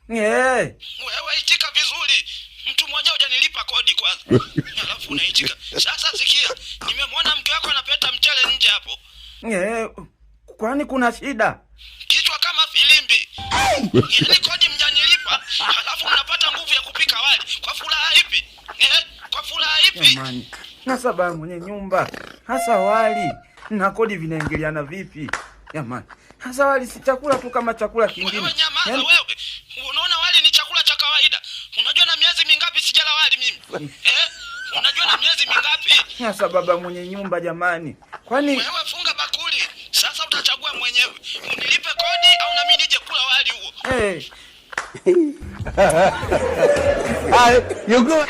Wewe itika vizuri. Mtu mmoja hujanilipa kodi kwanza. Alafu unaitika. Sasa sikia, nimemwona mke wako anapeta mchele nje hapo. Kwani kuna shida? Kichwa kama filimbi. Yaani kodi mjanilipa, alafu mnapata nguvu ya kupika wali. Kwa furaha ipi? Kwa furaha ipi? Jamani, na sababu mwenye nyumba, hasa wali na kodi vinaingiliana vipi? Jamani, hasa wali si chakula tu kama chakula kingine. Wewe nyamaza wewe. Unaona wali ni chakula cha kawaida. Unajua na miezi mingapi sijala wali mimi? Unajua na miezi mingapi? Na sababu mwenye nyumba jamani. Kwani wewe funga bakuli. Sasa utachagua mwenyewe. Unilipe kodi au na mimi nije kula wali huo. you go